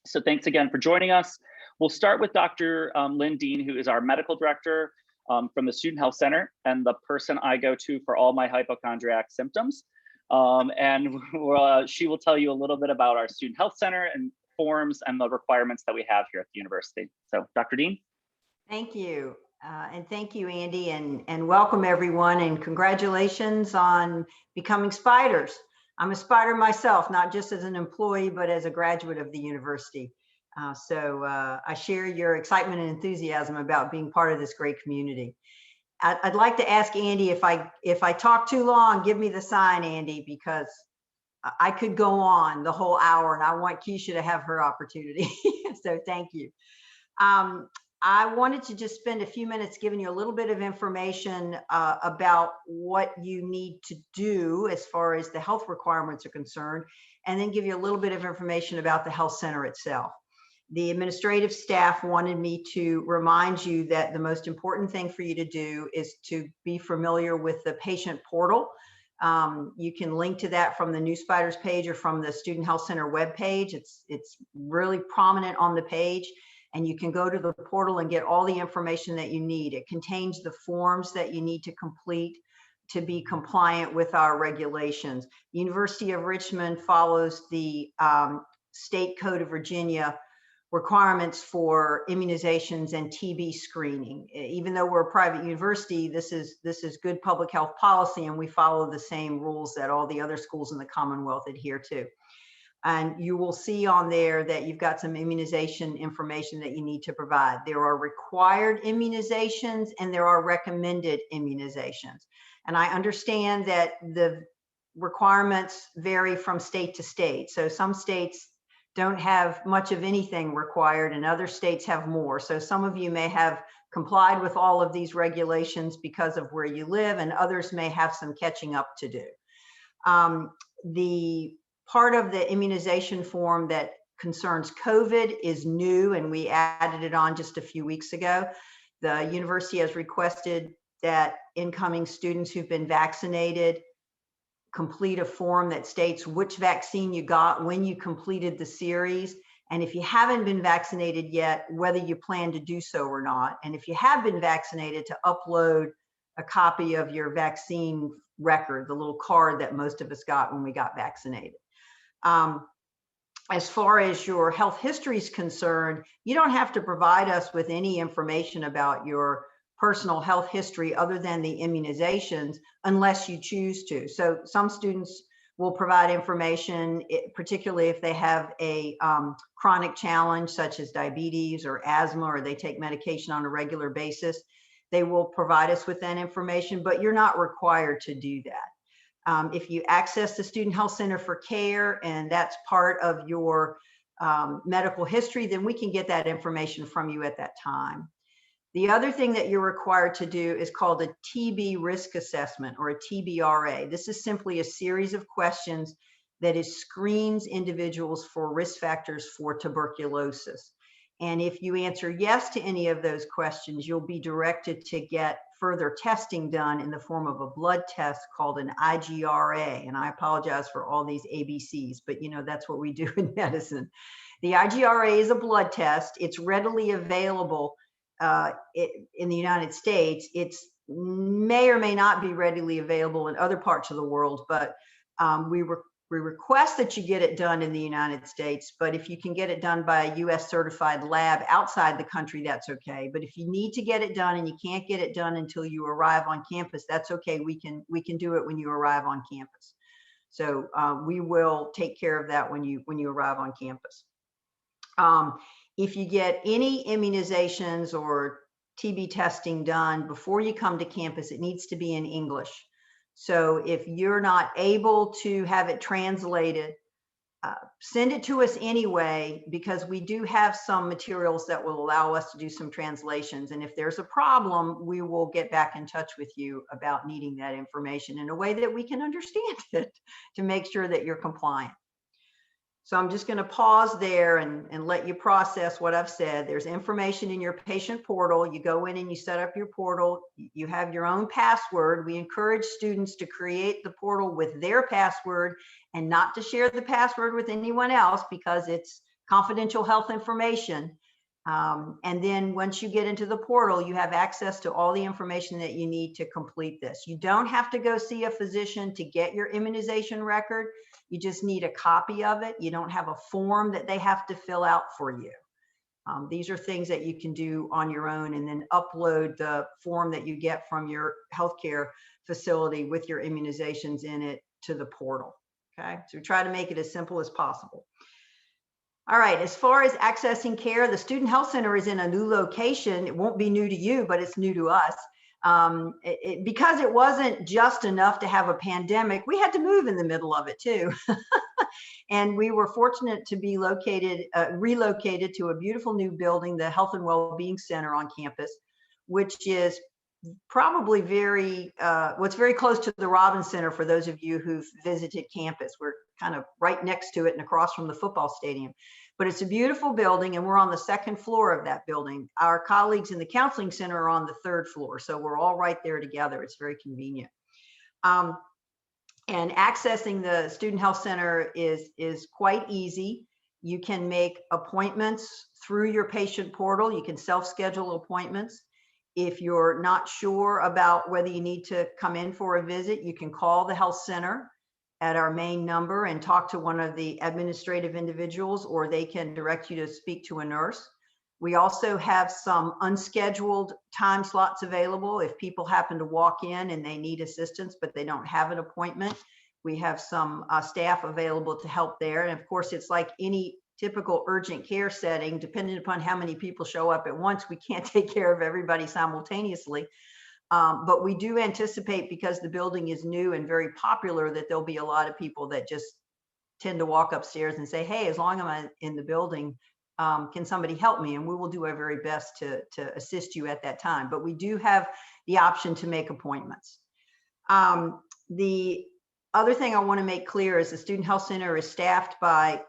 So thanks again for joining us. We'll start with Dr. Lynn Dean, who is our medical director from the Student Health Center and the person I go to for all my hypochondriac symptoms. She will tell you a little bit about our Student Health Center and forms and the requirements that we have here at the university. So Dr. Dean. Thank you. And thank you, Andy, and welcome everyone, and congratulations on becoming spiders. I'm a spider myself, not just as an employee, but as a graduate of the university. So I share your excitement and enthusiasm about being part of this great community. I'd like to ask Andy, if I talk too long, give me the sign, Andy, because I could go on the whole hour and I want Keisha to have her opportunity. So thank you. I wanted to just spend a few minutes giving you a little bit of information about what you need to do as far as the health requirements are concerned, and then give you a little bit of information about the health center itself. The administrative staff wanted me to remind you that the most important thing for you to do is to be familiar with the patient portal. You can link to that from the New Spiders page or from the Student Health Center webpage. It's really prominent on the page. And you can go to the portal and get all the information that you need. It contains the forms that you need to complete to be compliant with our regulations. The University of Richmond follows the State Code of Virginia requirements for immunizations and TB screening. Even though we're a private university, this is good public health policy, and we follow the same rules that all the other schools in the Commonwealth adhere to. And you will see on there that you've got some immunization information that you need to provide. There are required immunizations and there are recommended immunizations. And I understand that the requirements vary from state to state. So some states don't have much of anything required and other states have more. So some of you may have complied with all of these regulations because of where you live, and others may have some catching up to do. The part of the immunization form that concerns COVID is new, and we added it on just a few weeks ago. The university has requested that incoming students who've been vaccinated complete a form that states which vaccine you got when you completed the series, and if you haven't been vaccinated yet, whether you plan to do so or not. And if you have been vaccinated, to upload a copy of your vaccine record, the little card that most of us got when we got vaccinated. As far as your health history is concerned, you don't have to provide us with any information about your personal health history other than the immunizations unless you choose to. So some students will provide information, particularly if they have a chronic challenge such as diabetes or asthma, or they take medication on a regular basis. They will provide us with that information, but you're not required to do that. If you access the Student Health Center for care and that's part of your medical history, then we can get that information from you at that time. The other thing that you're required to do is called a TB risk assessment, or a TBRA. This is simply a series of questions that screens individuals for risk factors for tuberculosis. And if you answer yes to any of those questions, you'll be directed to get further testing done in the form of a blood test called an IGRA. And I apologize for all these ABCs, but you know, that's what we do in medicine. The IGRA is a blood test. It's readily available in the United States. It's may or may not be readily available in other parts of the world, but we request that you get it done in the United States, but if you can get it done by a US certified lab outside the country, that's okay. But if you need to get it done and you can't get it done until you arrive on campus, that's okay. We can do it when you arrive on campus. So we will take care of that when you arrive on campus. If you get any immunizations or TB testing done before you come to campus, it needs to be in English. So if you're not able to have it translated, send it to us anyway, because we do have some materials that will allow us to do some translations. And if there's a problem, we will get back in touch with you about needing that information in a way that we can understand it to make sure that you're compliant. So I'm just going to pause there and let you process what I've said. There's information in your patient portal. You go in and you set up your portal. You have your own password. We encourage students to create the portal with their password and not to share the password with anyone else, because it's confidential health information. And then once you get into the portal, you have access to all the information that you need to complete this. You don't have to go see a physician to get your immunization record. You just need a copy of it. You don't have a form that they have to fill out for you. These are things that you can do on your own, and then upload the form that you get from your healthcare facility with your immunizations in it to the portal. Okay, so we try to make it as simple as possible. All right, as far as accessing care, the Student Health Center is in a new location. It won't be new to you, but it's new to us. Because it wasn't just enough to have a pandemic, we had to move in the middle of it too. And we were fortunate to be relocated to a beautiful new building, the Health and Wellbeing Center on campus, which is probably what's very close to the Robbins Center for those of you who've visited campus. We're kind of right next to it and across from the football stadium. But it's a beautiful building, and we're on the second floor of that building. Our colleagues in the counseling center are on the third floor, so we're all right there together. It's very convenient. And accessing the Student Health Center is quite easy. You can make appointments through your patient portal. You can self-schedule appointments. If you're not sure about whether you need to come in for a visit, you can call the health center at our main number and talk to one of the administrative individuals, or they can direct you to speak to a nurse. We also have some unscheduled time slots available. If people happen to walk in and they need assistance, but they don't have an appointment, we have some staff available to help there. And of course, it's like any typical urgent care setting, depending upon how many people show up at once, we can't take care of everybody simultaneously. But we do anticipate, because the building is new and very popular, that there'll be a lot of people that just tend to walk upstairs and say, hey, as long as I'm in the building, can somebody help me? And we will do our very best to assist you at that time. But we do have the option to make appointments. The other thing I want to make clear is the Student Health Center is staffed by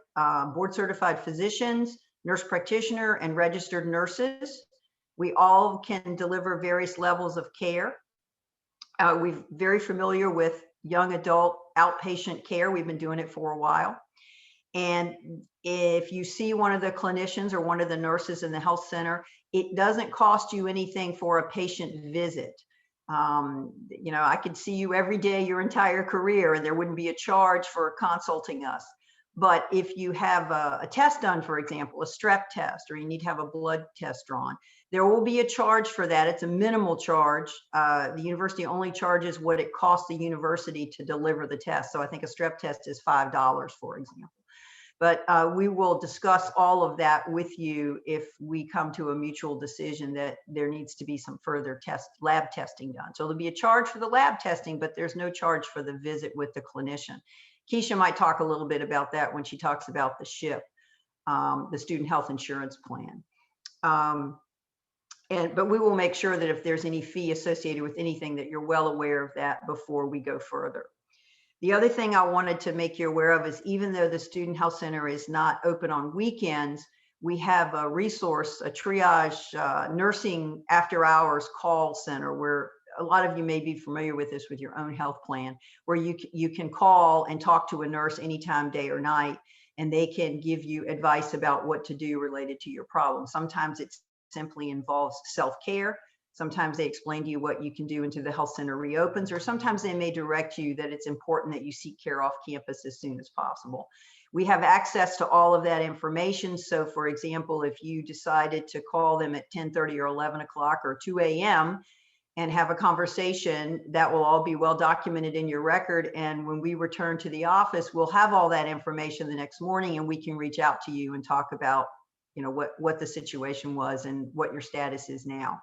board certified physicians, nurse practitioner, and registered nurses. We all can deliver various levels of care. We're very familiar with young adult outpatient care. We've been doing it for a while. And if you see one of the clinicians or one of the nurses in the health center, it doesn't cost you anything for a patient visit. You know, I could see you every day your entire career, and there wouldn't be a charge for consulting us. But if you have a test done, for example, a strep test, or you need to have a blood test drawn, there will be a charge for that. It's a minimal charge. The university only charges what it costs the university to deliver the test. So I think a strep test is $5, for example. But we will discuss all of that with you if we come to a mutual decision that there needs to be some further lab testing done. So there'll be a charge for the lab testing, but there's no charge for the visit with the clinician. Keisha might talk a little bit about that when she talks about the SHIP, the Student Health Insurance Plan. But we will make sure that if there's any fee associated with anything, that you're well aware of that before we go further. The other thing I wanted to make you aware of is, even though the Student Health Center is not open on weekends, we have a resource, a triage nursing after hours call center, where a lot of you may be familiar with this with your own health plan, where you can call and talk to a nurse anytime, day or night, and they can give you advice about what to do related to your problem. Sometimes it simply involves self-care. Sometimes they explain to you what you can do until the health center reopens, or sometimes they may direct you that it's important that you seek care off campus as soon as possible. We have access to all of that information. So for example, if you decided to call them at 10:30 or 11 o'clock or 2 a.m. and have a conversation, that will all be well documented in your record. And when we return to the office, we'll have all that information the next morning, and we can reach out to you and talk about, you know, what the situation was and what your status is now.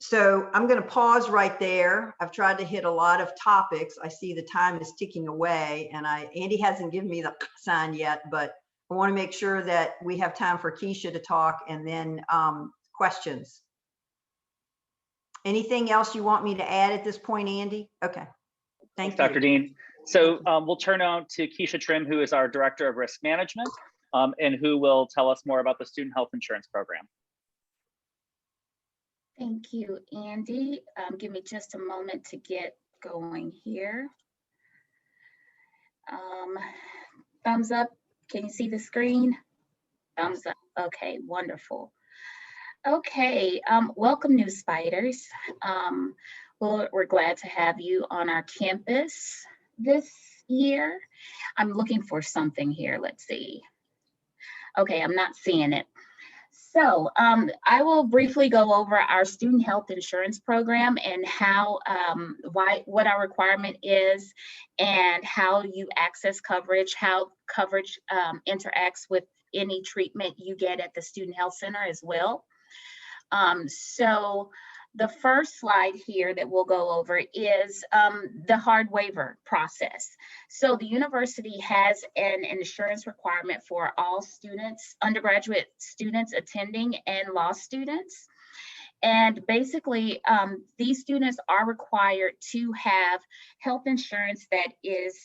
So I'm going to pause right there. I've tried to hit a lot of topics. I see the time is ticking away, and Andy hasn't given me the sign yet, but I want to make sure that we have time for Keisha to talk, and then questions. Anything else you want me to add at this point, Andy? Okay. Thank you. Dr. Dean. So we'll turn on to Keisha Trim, who is our Director of Risk Management, and who will tell us more about the Student Health Insurance Program. Thank you, Andy. Give me just a moment to get going here. Thumbs up. Can you see the screen? Thumbs up. Okay, wonderful. Okay, welcome new spiders. Well, we're glad to have you on our campus this year. I'm looking for something here. Let's see. Okay, I'm not seeing it. So I will briefly go over our student health insurance program and how, what our requirement is and how you access coverage, how coverage interacts with any treatment you get at the student health center as well. So the first slide here that we'll go over is the hard waiver process. So the university has an insurance requirement for all students, undergraduate students attending and law students. And basically, these students are required to have health insurance that is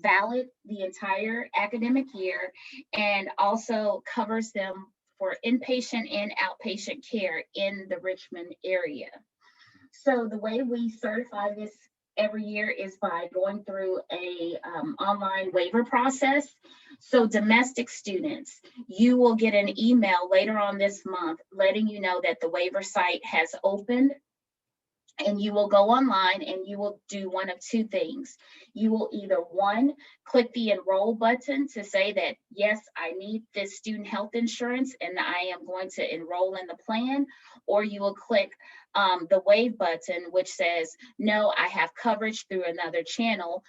valid the entire academic year and also covers them for inpatient and outpatient care in the Richmond area. So the way we certify this every year is by going through a online waiver process. So domestic students, you will get an email later on this month letting you know that the waiver site has opened, and you will go online and you will do one of two things. You will either, one, click the enroll button to say that, yes, I need this student health insurance and I am going to enroll in the plan, or you will click the waive button, which says, no, I have coverage through another channel.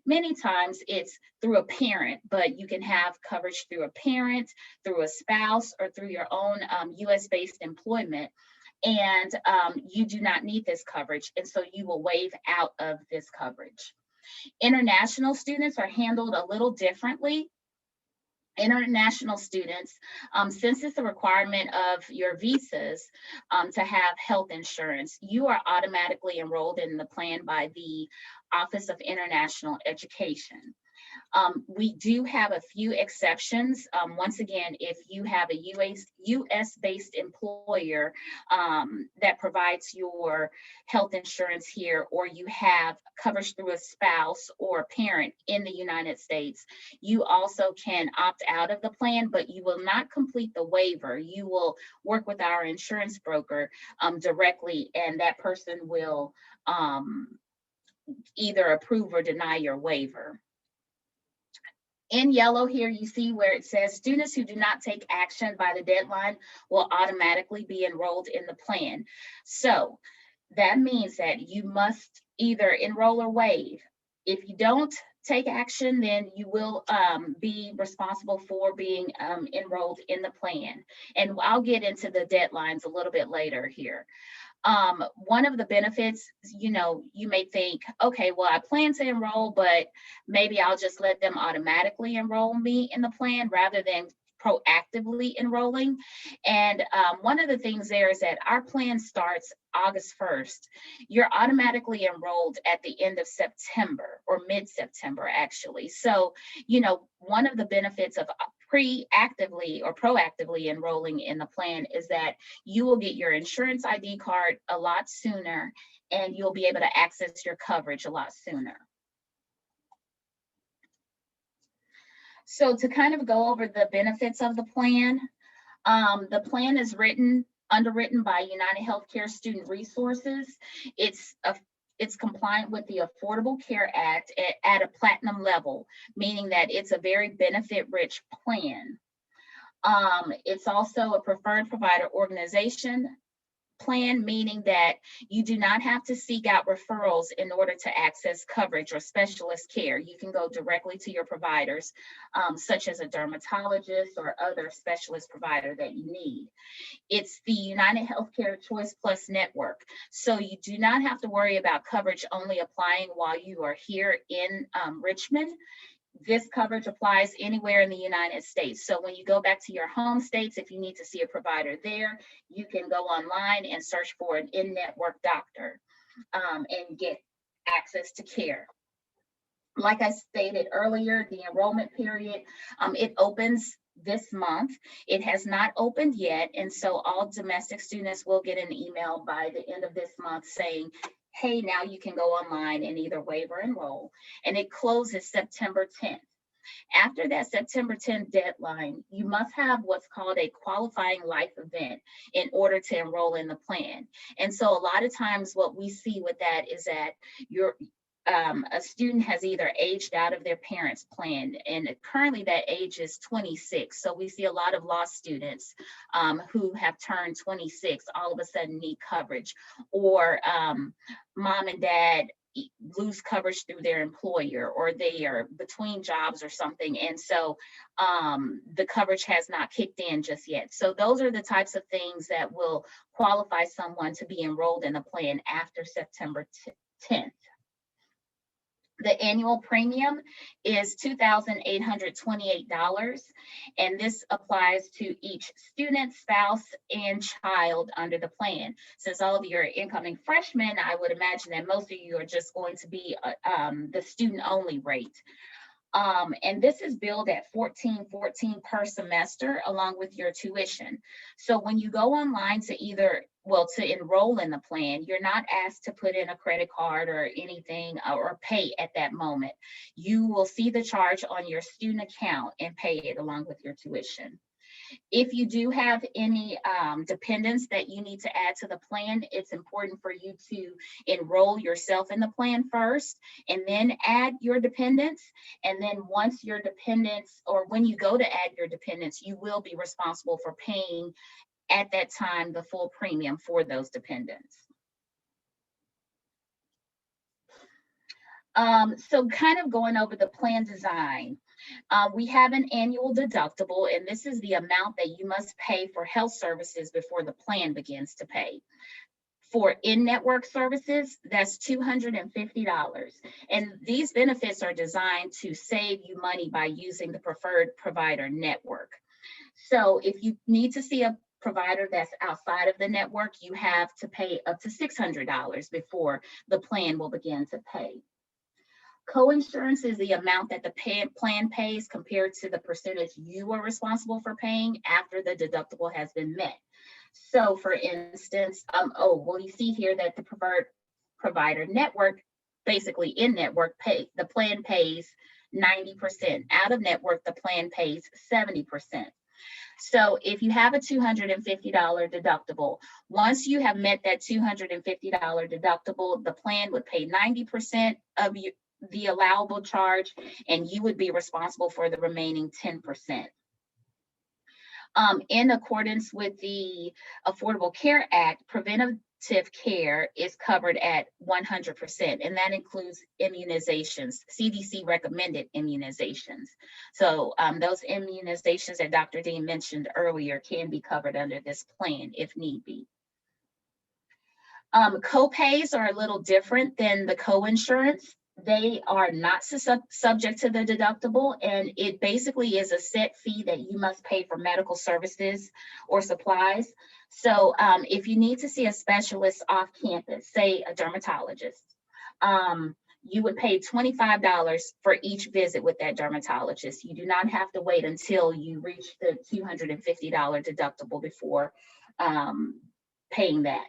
Many times it's through a parent, but you can have coverage through a parent, through a spouse, or through your own US-based employment. And you do not need this coverage, and so you will waive out of this coverage. International students are handled a little differently. International students, since it's a requirement of your visas to have health insurance, you are automatically enrolled in the plan by the Office of International Education. We do have a few exceptions. Once again, if you have a US-based employer that provides your health insurance here, or you have coverage through a spouse or a parent in the United States, you also can opt out of the plan, but you will not complete the waiver. You will work with our insurance broker directly, and that person will either approve or deny your waiver. In yellow here, you see where it says students who do not take action by the deadline will automatically be enrolled in the plan. So that means that you must either enroll or waive. If you don't take action, then you will be responsible for being enrolled in the plan. And I'll get into the deadlines a little bit later here. One of the benefits, you may think, okay, well, I plan to enroll, but maybe I'll just let them automatically enroll me in the plan rather than proactively enrolling. And one of the things there is that our plan starts August 1st. You're automatically enrolled at the end of September or mid-September, actually. So, one of the benefits of pre-actively or proactively enrolling in the plan is that you will get your insurance ID card a lot sooner, and you'll be able to access your coverage a lot sooner. So to kind of go over the benefits of the plan is underwritten by United Healthcare Student Resources. It's compliant with the Affordable Care Act at a platinum level, meaning that it's a very benefit-rich plan. It's also a preferred provider organization plan, meaning that you do not have to seek out referrals in order to access coverage or specialist care. You can go directly to your providers, such as a dermatologist or other specialist provider that you need. It's the United Healthcare Choice Plus network. So you do not have to worry about coverage only applying while you are here in Richmond. This coverage applies anywhere in the United States. So when you go back to your home states, if you need to see a provider there, you can go online and search for an in-network doctor and get access to care. Like I stated earlier, the enrollment period, it opens this month. It has not opened yet. And so all domestic students will get an email by the end of this month saying, hey, now you can go online and either waive or enroll. And it closes September 10th. After that September 10th deadline, you must have what's called a qualifying life event in order to enroll in the plan. And so a lot of times what we see with that is that a student has either aged out of their parents' plan, and currently that age is 26. So we see a lot of lost students who have turned 26 all of a sudden need coverage, or mom and dad lose coverage through their employer, or they are between jobs or something, and so the coverage has not kicked in just yet. So those are the types of things that will qualify someone to be enrolled in the plan after September 10th. The annual premium is $2,828, and this applies to each student, spouse, and child under the plan. Since all of you are incoming freshmen, I would imagine that most of you are just going to be the student-only rate. And this is billed at $14.14 per semester along with your tuition. So when you go online to to enroll in the plan, you're not asked to put in a credit card or anything or pay at that moment. You will see the charge on your student account and pay it along with your tuition. If you do have any dependents that you need to add to the plan, it's important for you to enroll yourself in the plan first and then add your dependents. And then once your dependents, or when you go to add your dependents, you will be responsible for paying at that time the full premium for those dependents. So kind of going over the plan design. We have an annual deductible, and this is the amount that you must pay for health services before the plan begins to pay. For in-network services, that's $250. And these benefits are designed to save you money by using the preferred provider network. So if you need to see a provider that's outside of the network, you have to pay up to $600 before the plan will begin to pay. Coinsurance is the amount that the plan pays compared to the percentage you are responsible for paying after the deductible has been met. So for instance, you see here that the preferred provider network, basically in-network, the plan pays 90%. Out of network, the plan pays 70%. So if you have a $250 deductible, once you have met that $250 deductible, the plan would pay 90% of the allowable charge, and you would be responsible for the remaining 10%. In accordance with the Affordable Care Act, preventative care is covered at 100%, and that includes immunizations, CDC recommended immunizations. So those immunizations that Dr. Dean mentioned earlier can be covered under this plan if need be. Co-pays are a little different than the coinsurance. They are not subject to the deductible, and it basically is a set fee that you must pay for medical services or supplies. So if you need to see a specialist off campus, say a dermatologist, you would pay $25 for each visit with that dermatologist. You do not have to wait until you reach the $250 deductible before paying that.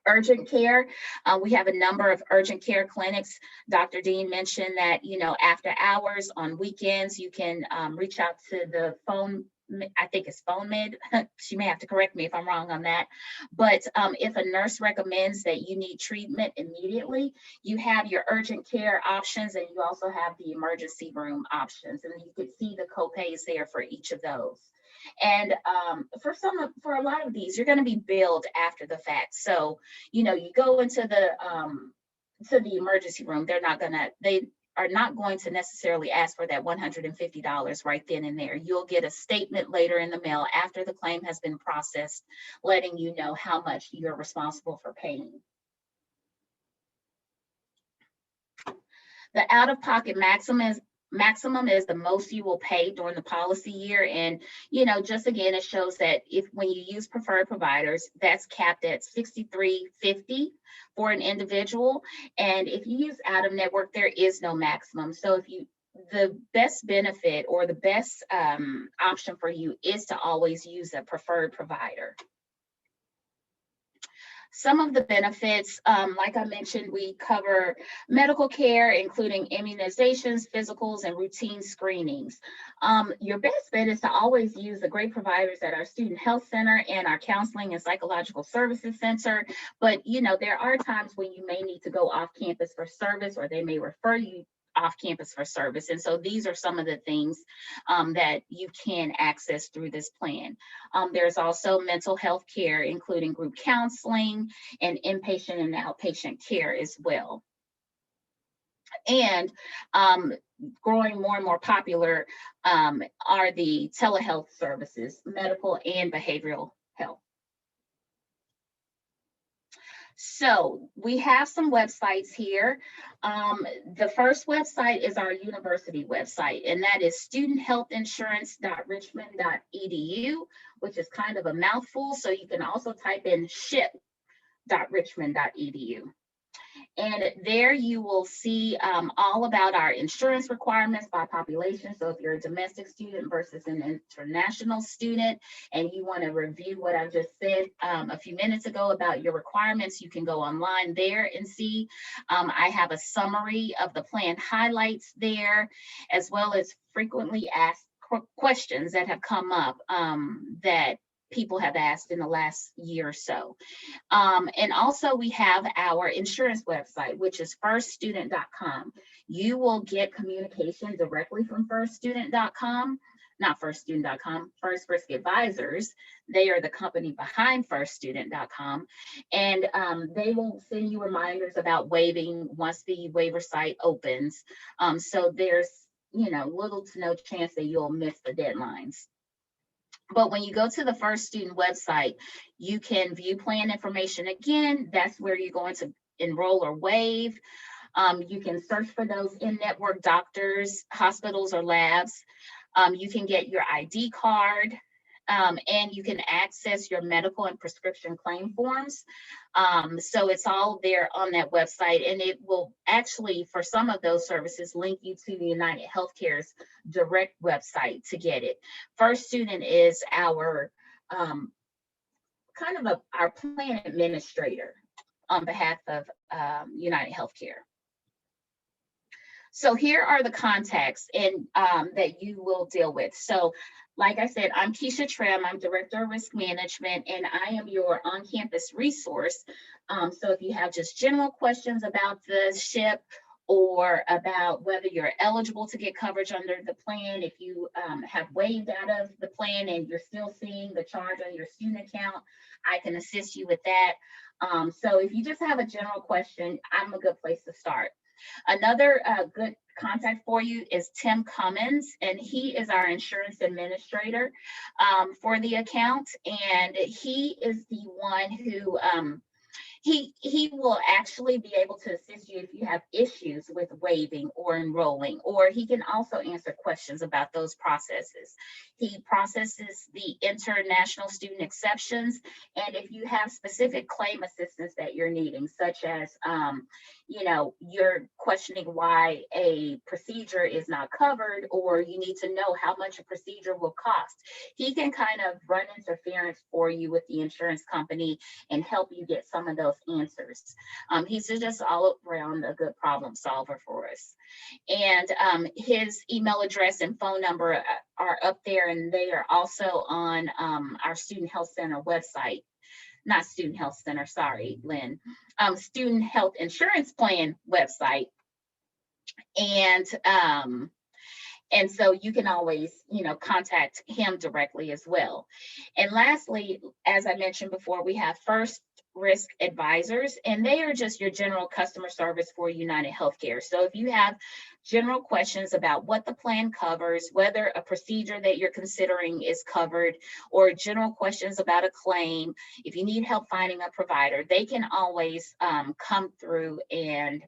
Urgent care, we have a number of urgent care clinics. Dr. Dean mentioned that, after hours, on weekends, you can reach out to the phone, I think it's phone med. She may have to correct me if I'm wrong on that. But if a nurse recommends that you need treatment immediately, you have your urgent care options, and you also have the emergency room options. And you can see the copays there for each of those. And for a lot of these, you're going to be billed after the fact. So, you go into the emergency room, they are not going to necessarily ask for that $150 right then and there. You'll get a statement later in the mail after the claim has been processed, letting you know how much you're responsible for paying. The out-of-pocket maximum is the most you will pay during the policy year. And, just again, it shows that when you use preferred providers, that's capped at $63.50 for an individual. And if you use out of network, there is no maximum. So the best benefit or the best option for you is to always use a preferred provider. Some of the benefits, like I mentioned, we cover medical care, including immunizations, physicals, and routine screenings. Your best bet is to always use the great providers at our Student Health Center and our Counseling and Psychological Services Center. But, there are times when you may need to go off campus for service, or they may refer you off campus for service. And so these are some of the things that you can access through this plan. There's also mental health care, including group counseling and inpatient and outpatient care as well. And growing more and more popular are the telehealth services, medical and behavioral health. So we have some websites here. The first website is our university website, and that is studenthealthinsurance.richmond.edu, which is kind of a mouthful. So you can also type in ship.richmond.edu. And there you will see all about our insurance requirements by population. So if you're a domestic student versus an international student, and you want to review what I just said a few minutes ago about your requirements, you can go online there and see. I have a summary of the plan highlights there, as well as frequently asked questions that have come up that people have asked in the last year or so. And also we have our insurance website, which is firststudent.com. You will get communication directly from firststudent.com, not firststudent.com, First Risk Advisors. They are the company behind firststudent.com. And they will send you reminders about waiving once the waiver site opens. So there's, little to no chance that you'll miss the deadlines. But when you go to the First Student website, you can view plan information again. That's where you're going to enroll or waive. You can search for those in-network doctors, hospitals, or labs. You can get your ID card, and you can access your medical and prescription claim forms. So it's all there on that website, and it will actually, for some of those services, link you to the United Healthcare's direct website to get it. First Student is our our plan administrator on behalf of United Healthcare. So here are the contacts that you will deal with. So like I said, I'm Keisha Trim. I'm Director of Risk Management, and I am your on-campus resource. So if you have just general questions about the SHIP, or about whether you're eligible to get coverage under the plan, if you have waived out of the plan and you're still seeing the charge on your student account, I can assist you with that. So if you just have a general question, I'm a good place to start. Another good contact for you is Tim Cummins, and he is our insurance administrator for the account, and he is the one who he will actually be able to assist you if you have issues with waiving or enrolling, or he can also answer questions about those processes. He processes the international student exceptions, and if you have specific claim assistance that you're needing, such as, you're questioning why a procedure is not covered, or you need to know how much a procedure will cost, he can kind of run interference for you with the insurance company and help you get some of those answers. He's just all around a good problem solver for us. And his email address and phone number are up there, and they are also on our Student Health Center website. Not Student Health Center, sorry, Lynn. Student Health Insurance Plan website. And so you can always, contact him directly as well. And lastly, as I mentioned before, we have First Risk Advisors, and they are just your general customer service for United Healthcare. So if you have general questions about what the plan covers, whether a procedure that you're considering is covered, or general questions about a claim, if you need help finding a provider, they can always come through and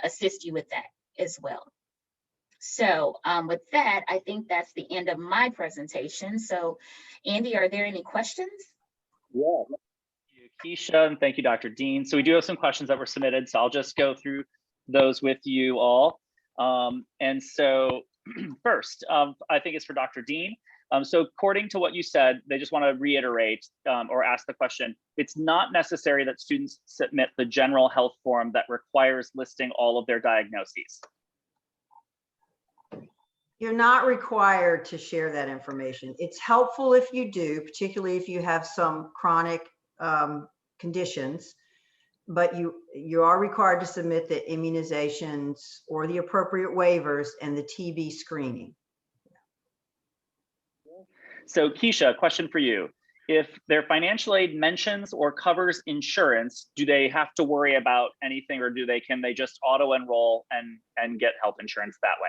assist you with that as well. So with that, I think that's the end of my presentation. So Andy, are there any questions? Yeah. Thank you, Keisha, and thank you, Dr. Dean. So we do have some questions that were submitted, so I'll just go through those with you all. And so first, I think it's for Dr. Dean. So according to what you said, they just want to reiterate or ask the question, it's not necessary that students submit the general health form that requires listing all of their diagnoses. You're not required to share that information. It's helpful if you do, particularly if you have some chronic conditions, but you are required to submit the immunizations or the appropriate waivers and the TB screening. So Keisha, question for you. If their financial aid mentions or covers insurance, do they have to worry about anything, or can they just auto enroll and get health insurance that way?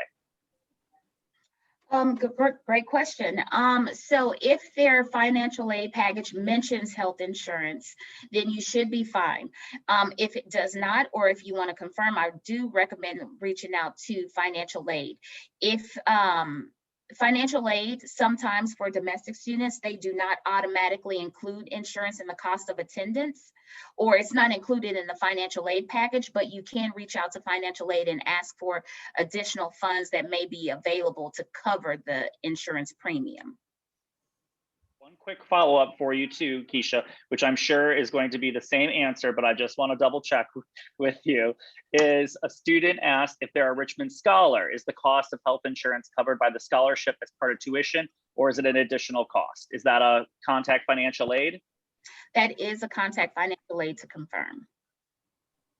Great question. So if their financial aid package mentions health insurance, then you should be fine. If it does not, or if you want to confirm, I do recommend reaching out to financial aid. If financial aid, sometimes for domestic students, they do not automatically include insurance in the cost of attendance, or it's not included in the financial aid package, but you can reach out to financial aid and ask for additional funds that may be available to cover the insurance premium. One quick follow-up for you too, Keisha, which I'm sure is going to be the same answer, but I just want to double check with you, is a student asked if they're a Richmond Scholar, is the cost of health insurance covered by the scholarship as part of tuition, or is it an additional cost? Is that a contact financial aid? That is a contact financial aid to confirm.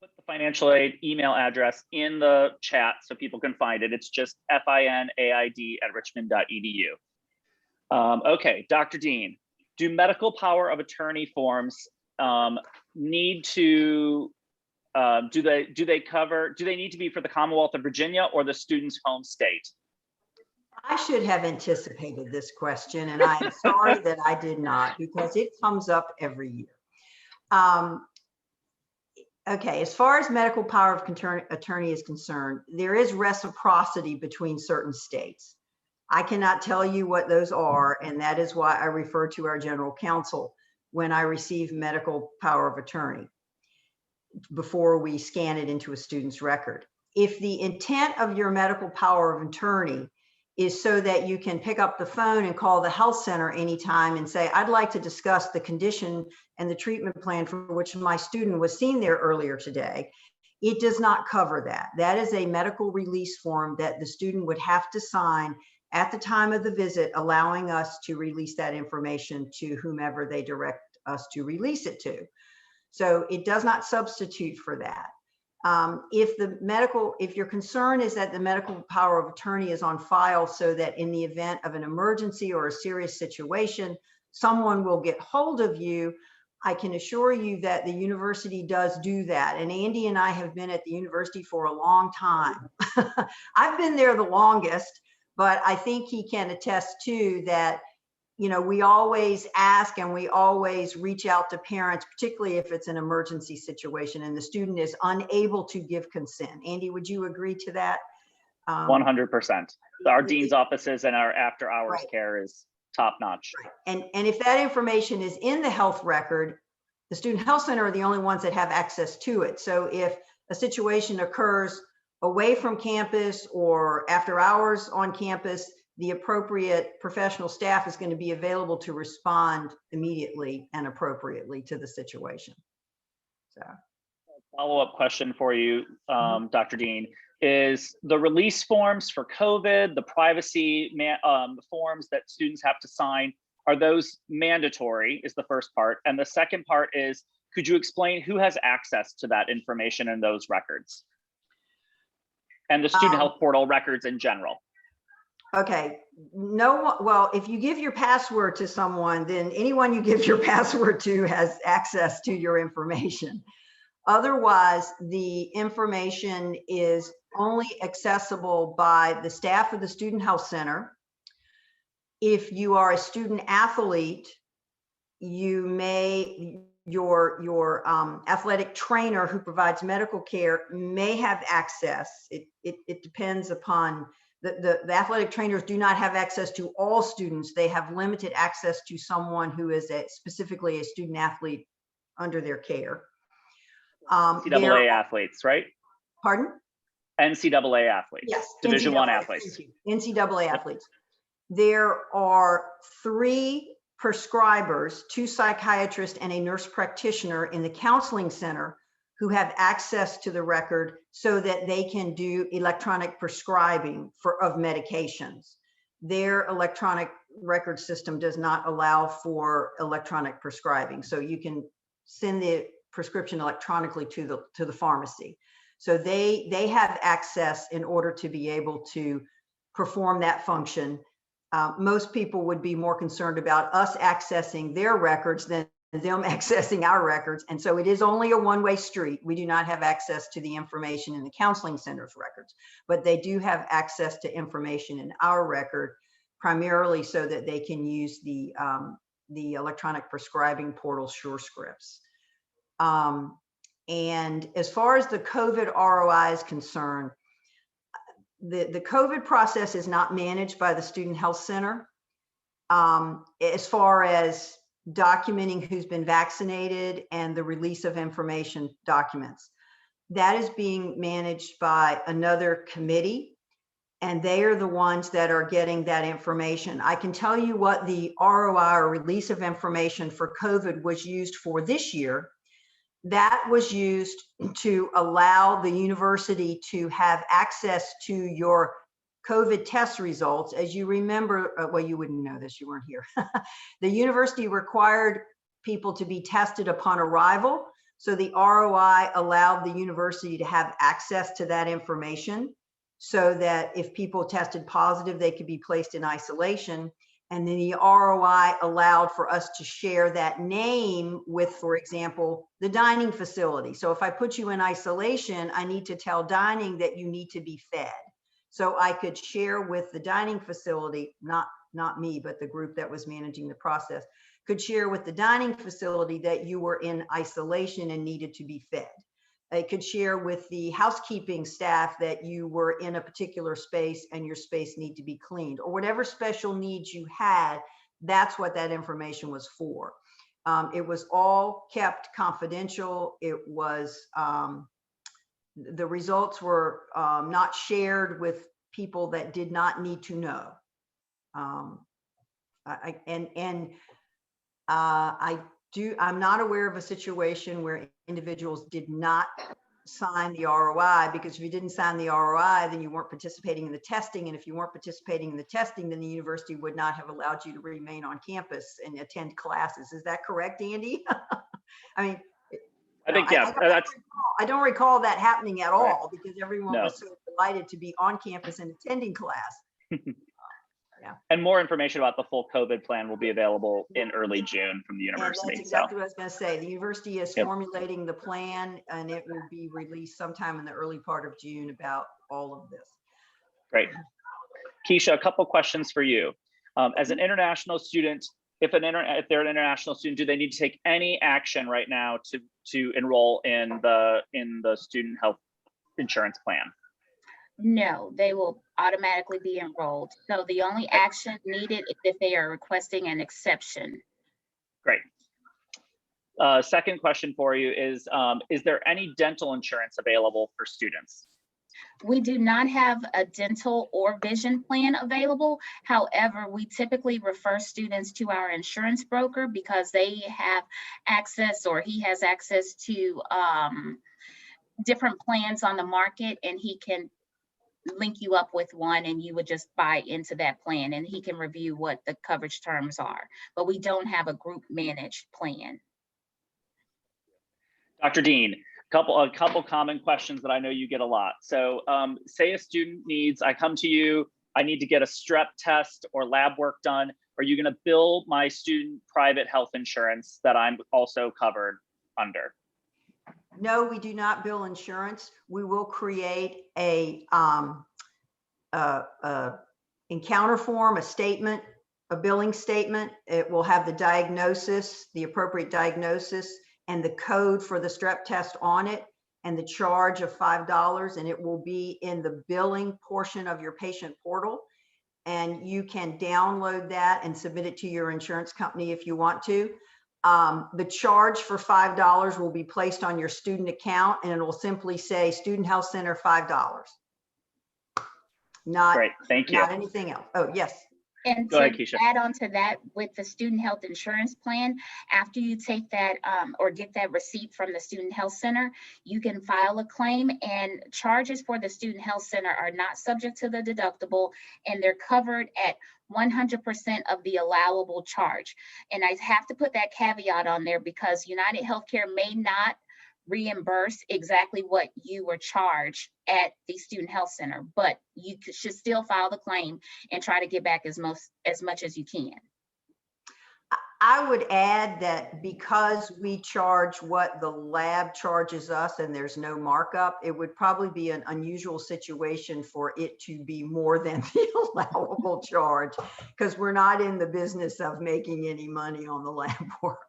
Put the financial aid email address in the chat so people can find it. It's just finaid@richmond.edu. Okay, Dr. Dean, do medical power of attorney forms need to do they need to be for the Commonwealth of Virginia or the student's home state? I should have anticipated this question, and I'm sorry that I did not, because it comes up every year. Okay, as far as medical power of attorney is concerned, there is reciprocity between certain states. I cannot tell you what those are, and that is why I refer to our general counsel when I receive medical power of attorney before we scan it into a student's record. If the intent of your medical power of attorney is so that you can pick up the phone and call the health center anytime and say, I'd like to discuss the condition and the treatment plan for which my student was seen there earlier today, it does not cover that. That is a medical release form that the student would have to sign at the time of the visit, allowing us to release that information to whomever they direct us to release it to. So it does not substitute for that. If your concern is that the medical power of attorney is on file so that in the event of an emergency or a serious situation, someone will get hold of you, I can assure you that the university does do that. And Andy and I have been at the university for a long time. I've been there the longest, but I think he can attest to that. We always ask and we always reach out to parents, particularly if it's an emergency situation and the student is unable to give consent. Andy, would you agree to that? 100%. Our dean's offices and our after hours care is top notch. Right. And if that information is in the health record, the student health center are the only ones that have access to it. So if a situation occurs away from campus or after hours on campus, the appropriate professional staff is going to be available to respond immediately and appropriately to the situation. So, follow-up question for you, Dr. Dean, is the release forms for COVID, the privacy forms that students have to sign, are those mandatory, is the first part. And the second part is, could you explain who has access to that information and those records? And the student health portal records in general. Okay, well, if you give your password to someone, then anyone you give your password to has access to your information. Otherwise, the information is only accessible by the staff of the Student Health Center. If you are a student athlete, you may, your athletic trainer who provides medical care may have access. It depends upon, the athletic trainers do not have access to all students. They have limited access to someone who is specifically a student athlete under their care. NCAA athletes, right? Pardon? NCAA athletes. Yes. Division I athletes. NCAA athletes. There are 3 prescribers, 2 psychiatrists and a nurse practitioner in the counseling center who have access to the record so that they can do electronic prescribing of medications. Their electronic record system does not allow for electronic prescribing. So you can send the prescription electronically to the pharmacy. So they have access in order to be able to perform that function. Most people would be more concerned about us accessing their records than them accessing our records. And so it is only a one-way street. We do not have access to the information in the counseling center's records, but they do have access to information in our record, primarily so that they can use the electronic prescribing portal SureScripts. And as far as the COVID ROI is concerned, the COVID process is not managed by the Student Health Center. As far as documenting who's been vaccinated and the release of information documents, that is being managed by another committee, and they are the ones that are getting that information. I can tell you what the ROI, or release of information, for COVID was used for this year. That was used to allow the university to have access to your COVID test results. As you remember, well, you wouldn't know this, you weren't here. The university required people to be tested upon arrival. So the ROI allowed the university to have access to that information so that if people tested positive, they could be placed in isolation. And then the ROI allowed for us to share that name with, for example, the dining facility. So if I put you in isolation, I need to tell dining that you need to be fed. So I could share with the dining facility, not me, but the group that was managing the process, could share with the dining facility that you were in isolation and needed to be fed. I could share with the housekeeping staff that you were in a particular space and your space need to be cleaned, or whatever special needs you had. That's what that information was for. It was all kept confidential. It was, the results were not shared with people that did not need to know. I'm not aware of a situation where individuals did not sign the ROI, because if you didn't sign the ROI, then you weren't participating in the testing. And if you weren't participating in the testing, then the university would not have allowed you to remain on campus and attend classes. Is that correct, Andy? I mean, I think, yeah, I don't recall that happening at all, right. Because everyone was so delighted to be on campus and attending class. Yeah. And more information about the full COVID plan will be available in early June from the university. That's exactly what I was going to say. The university is formulating the plan, and it will be released sometime in the early part of June about all of this. Great. Keisha, a couple questions for you. As an international student, if they're an international student, do they need to take any action right now to enroll in the student health insurance plan? No, they will automatically be enrolled. So the only action needed is if they are requesting an exception. Great. Second question for you is there any dental insurance available for students? We do not have a dental or vision plan available. However, we typically refer students to our insurance broker because they have access, or he has access to different plans on the market, and he can link you up with one, and you would just buy into that plan, and he can review what the coverage terms are. But we don't have a group managed plan. Dr. Dean, a couple common questions that I know you get a lot. So say a student I come to you, I need to get a strep test or lab work done. Are you going to bill my student private health insurance that I'm also covered under? No, we do not bill insurance. We will create a encounter form, a statement, a billing statement. It will have the diagnosis, the appropriate diagnosis, and the code for the strep test on it, and the charge of $5, and it will be in the billing portion of your patient portal. And you can download that and submit it to your insurance company if you want to. The charge for $5 will be placed on your student account, and it will simply say Student Health Center $5. Great, thank you. Not anything else. Oh, yes. And Go to ahead, Keisha. add on to that, with the student health insurance plan, after you take that or get that receipt from the student health center, you can file a claim, and charges for the student health center are not subject to the deductible, and they're covered at 100% of the allowable charge. And I have to put that caveat on there because United Healthcare may not reimburse exactly what you were charged at the student health center, but you should still file the claim and try to get back as much as you can. I would add that because we charge what the lab charges us and there's no markup, it would probably be an unusual situation for it to be more than the allowable charge, because we're not in the business of making any money on the lab work.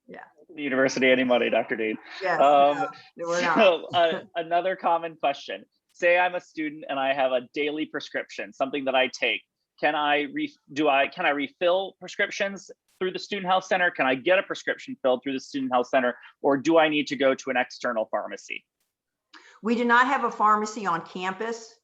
Yeah. The university any money, Dr. Dean. Yes, no, we're not. Another common question. Say I'm a student and I have a daily prescription, something that I take. Can I refill prescriptions through the student health center? Can I get a prescription filled through the student health center, or do I need to go to an external pharmacy? We do not have a pharmacy on campus.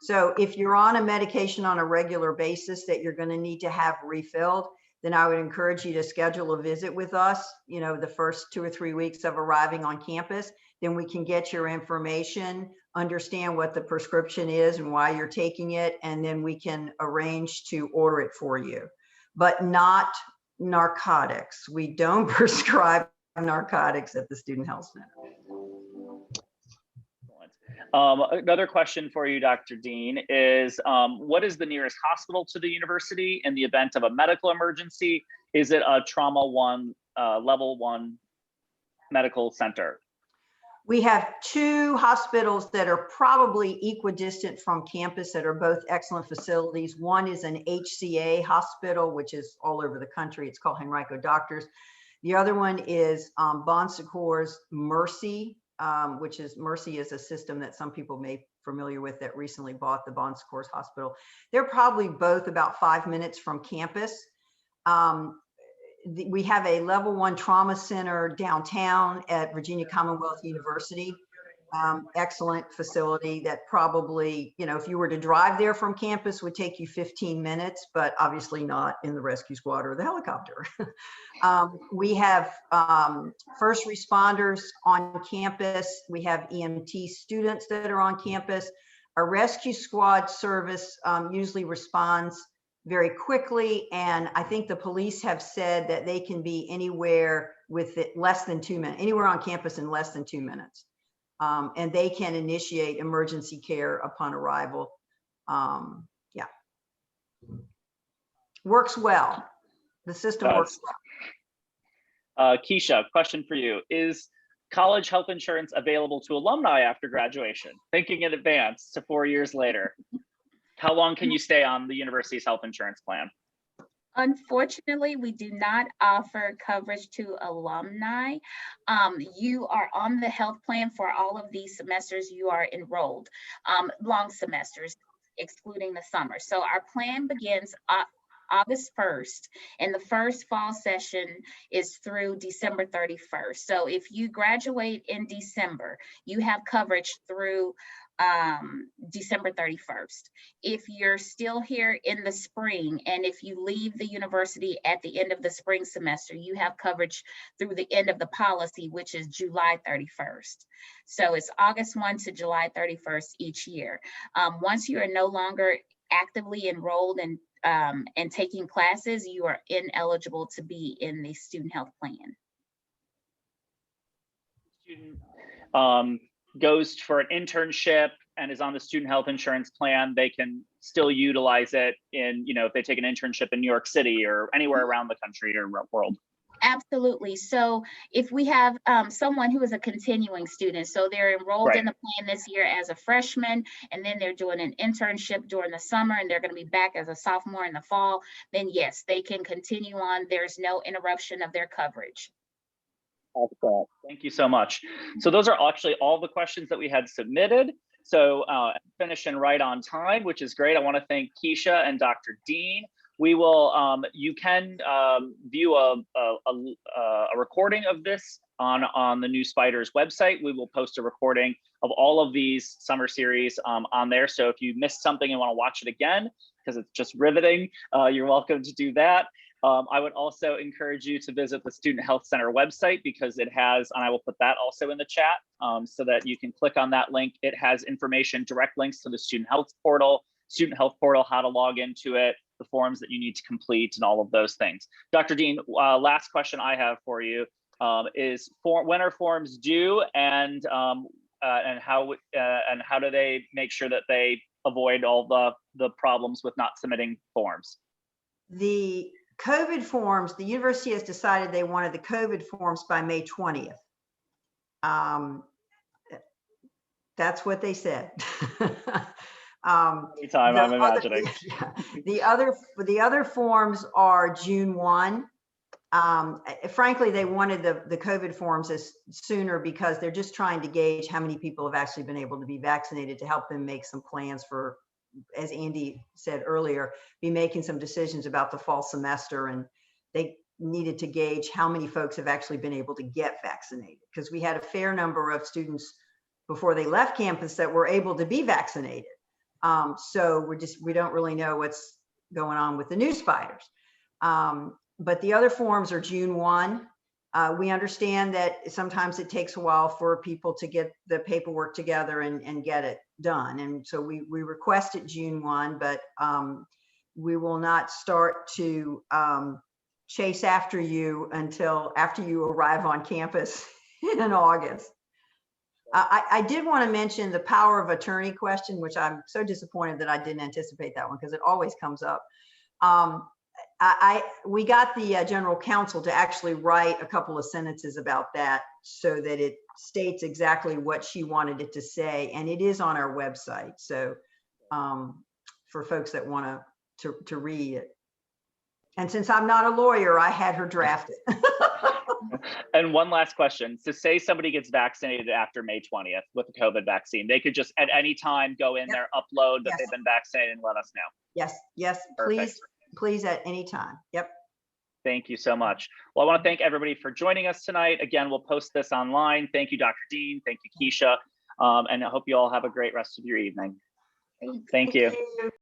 So if you're on a medication on a regular basis that you're going to need to have refilled, then I would encourage you to schedule a visit with us, you know, the first 2 or 3 weeks of arriving on campus. Then we can get your information, understand what the prescription is and why you're taking it, and then we can arrange to order it for you, but not narcotics. We don't prescribe narcotics at the Student Health Center. Another question for you, Dr. Dean, is what is the nearest hospital to the university in the event of a medical emergency? Is it a trauma level 1 medical center? We have 2 hospitals that are probably equidistant from campus that are both excellent facilities. One is an HCA hospital, which is all over the country. It's called Henrico Doctors. The other one is Bon Secours Mercy, which is Mercy is a system that some people may be familiar with that recently bought the Bon Secours Hospital. They're probably both about 5 minutes from campus. We have a level 1 trauma center downtown at Virginia Commonwealth University. Excellent facility that probably, you know, if you were to drive there from campus would take you 15 minutes, but obviously not in the rescue squad or the helicopter. We have first responders on campus. We have EMT students that are on campus. Our rescue squad service usually responds very quickly. And I think the police have said that they can be anywhere with it less than 2 minutes, anywhere on campus in less than 2 minutes. And they can initiate emergency care upon arrival. Yeah. Works well. The system works well. Keisha, question for you. Is college health insurance available to alumni after graduation? Thinking in advance to 4 years later. How long can you stay on the university's health insurance plan? Unfortunately, we do not offer coverage to alumni. You are on the health plan for all of these semesters you are enrolled, long semesters, excluding the summer. So our plan begins August 1st, and the first fall session is through December 31st. So if you graduate in December, you have coverage through December 31st. If you're still here in the spring, and if you leave the university at the end of the spring semester, you have coverage through the end of the policy, which is July 31st. So it's August 1 to July 31st each year. Once you are no longer actively enrolled and taking classes, you are ineligible to be in the student health plan. Student goes for an internship and is on the student health insurance plan, they can still utilize it in, you know, if they take an internship in New York City or anywhere around the country or world. Absolutely. So if we have someone who is a continuing student, so they're enrolled in the plan this year as a freshman, and then they're doing an internship during the summer, and they're going to be back as a sophomore in the fall, then yes, they can continue on. There's no interruption of their coverage. Excellent. Thank you so much. So those are actually all the questions that we had submitted. So finishing right on time, which is great. I want to thank Keisha and Dr. Dean. We will, you can view a recording of this on the New Spiders website. We will post a recording of all of these summer series on there. So if you missed something and want to watch it again, because it's just riveting, you're welcome to do that. I would also encourage you to visit the Student Health Center website because it has, and I will put that also in the chat so that you can click on that link. It has information, direct links to the Student Health Portal, how to log into it, the forms that you need to complete, and all of those things. Dr. Dean, last question I have for you is when are forms due, and how do they make sure that they avoid all the problems with not submitting forms? The COVID forms, the university has decided they wanted the COVID forms by May 20th. That's what they said. Anytime, I'm imagining. The other forms are June 1. Frankly, they wanted the COVID forms as sooner because they're just trying to gauge how many people have actually been able to be vaccinated to help them make some plans for, as Andy said earlier, be making some decisions about the fall semester. And they needed to gauge how many folks have actually been able to get vaccinated, because we had a fair number of students before they left campus that were able to be vaccinated. So we don't really know what's going on with the new spiders. But the other forms are June 1. We understand that sometimes it takes a while for people to get the paperwork together and get it done. And so we requested June 1, but we will not start to chase after you until after you arrive on campus in August. I did want to mention the power of attorney question, which I'm so disappointed that I didn't anticipate that one because it always comes up. We got the general counsel to actually write a couple of sentences about that so that it states exactly what she wanted it to say, and it is on our website. So for folks that want to read it. And since I'm not a lawyer, I had her draft it. And one last question. So say somebody gets vaccinated after May 20th with the COVID vaccine. They could just at any time go in there, upload that they've been vaccinated, and let us know. Yes, please at any time. Yep. Thank you so much. Well, I want to thank everybody for joining us tonight. Again, we'll post this online. Thank you, Dr. Dean. Thank you, Keisha. And I hope you all have a great rest of your evening. Thank you.